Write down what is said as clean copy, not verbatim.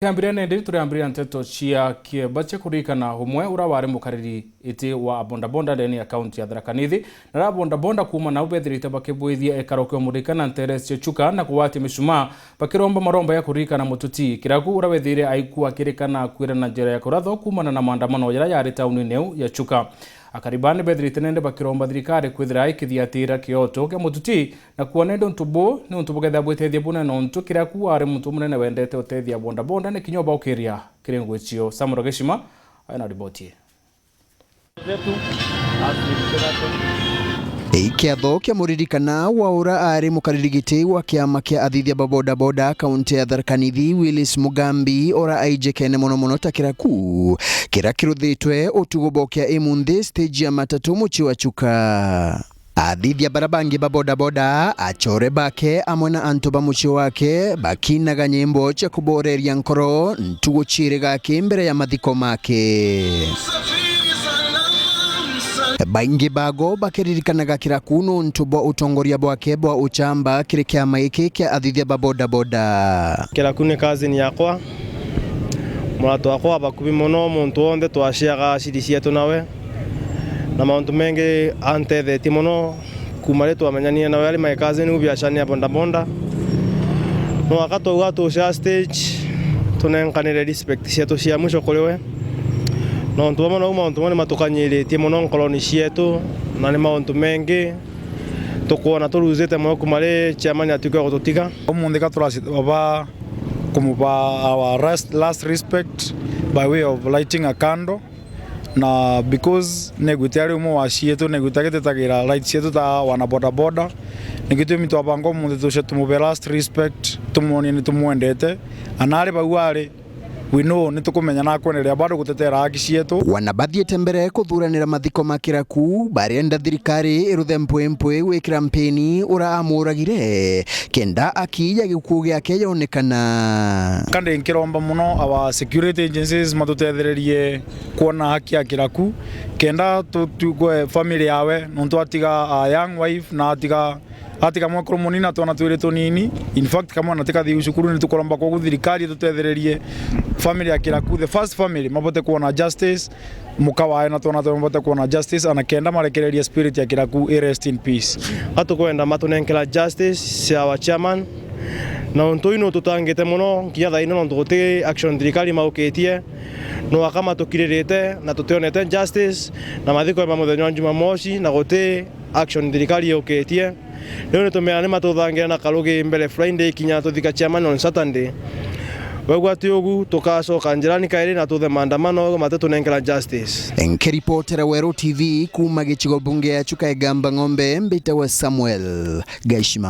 Ambire nende turiambire nteto cia Kiebache kurikana humwe ura wari mukariri iti wa bonda ndeni akaunti ya Tharaka Nithi na bonda kuma na ubethirite bakibwithia ekarokyo murikana Teresia Chuka na kuwati misuma bakiromba maromba ya kurikana mututi kiragu ura wethire aikua kirikana kwira na njera ya kuratho kumana na maandamano yara yari tauni neu ya Chuka. Akaribani bethirite nende bakiromba thirikari kwithira ikithiatira kioto kia mututi na kuonendo ntubo ni ntubo getha bwetethia buna no ntu kiraku ari muntu munene wendete utethia bonda ni kinyoba ukiria kirengo icio Samura Geshima ana riboti Ikiatho kia muririkana wa ura ari mukaririgiti wa kiama kia athithia boda kaunti ya Tharaka Nithi Willis Mugambi ora aijekene mono takiraku kira kiruthitwe utugobo kia imunthi stage ya matatu muchi wa Chuka. Athithia barabangi boda achore bake amwena antoba muchi wake bakinaga nyimbo cha kuboreria nkoro ntugo chire gake mbere ya mathiko make. Baingi bago bakiririkanaga kiraku no ntubo utongoria bwake bwa uchamba kiri kiama iki kia athithia boda. Kiraku ni kazi ni yakwa murato wakwa bakubi mono muntu onde twashiaga shiri cietu nawe na mauntu mengi antetheti mono kumare twamenyania nawe ari mai kazi ni biashara ya bonda no akatouga tusha stage tunenkanire respect cietu cia mwisho kuriwe no ntu mono mauntu mone matukanyiritie mono koloni cietu na ni mauntu mengi tukuona turuzete mono kumare chairman atuka gututiga omunthi katurasi baba kumupa our last respect by way of lighting a candle na because negutiari umo washietu negutagetetagira light cietu ta wana boda nigitu mitwa bango munthi tushe tumupe last respect tumoni ni tumwendete anari bagwari we know nitukumenya na kwenerea bado gutetera haki cietu. Wanabathiete mbere kuthuranira mathiko makiraku barenda thirikari iruthe mpwempwe wi kampeni ura amuragire kenda akija gikuo giake yonekana. Kandi nkiromba muno our security agencies matutethererie kuona haki ya kiraku kenda tutugwe family yawe nontu atiga a young wife na atiga mwakuru munina twana twire tunini. In fact kama nataka thi ushukuru ni tukoromba kwa thirikari tutethererie family ya kiraku the first family mabote kuona justice mukawae na twana mabote kuona justice anakenda marekereria spirit ya kiraku rest in peace. Atukwenda matunenkela justice cia our chairman na untu ino tutangite muno nkia thaino no ntuguti action thirikari maukitie no akama tukiririte na tutionete justice na mathiko ya muthenya wa Jumamosi na guti action thirikari yukitie leo nitumea ni matuthangira na karugi mbele Friday kinya tuthika chairman on Saturday wagwati ugu tukacoka njirani kairi na tuthe maandamano matatu nenkela justice. Nkiripotera Wero TV kuma gichigo bunge ya Chuka Egamba Ng'ombe mbita wa Samuel Geshima.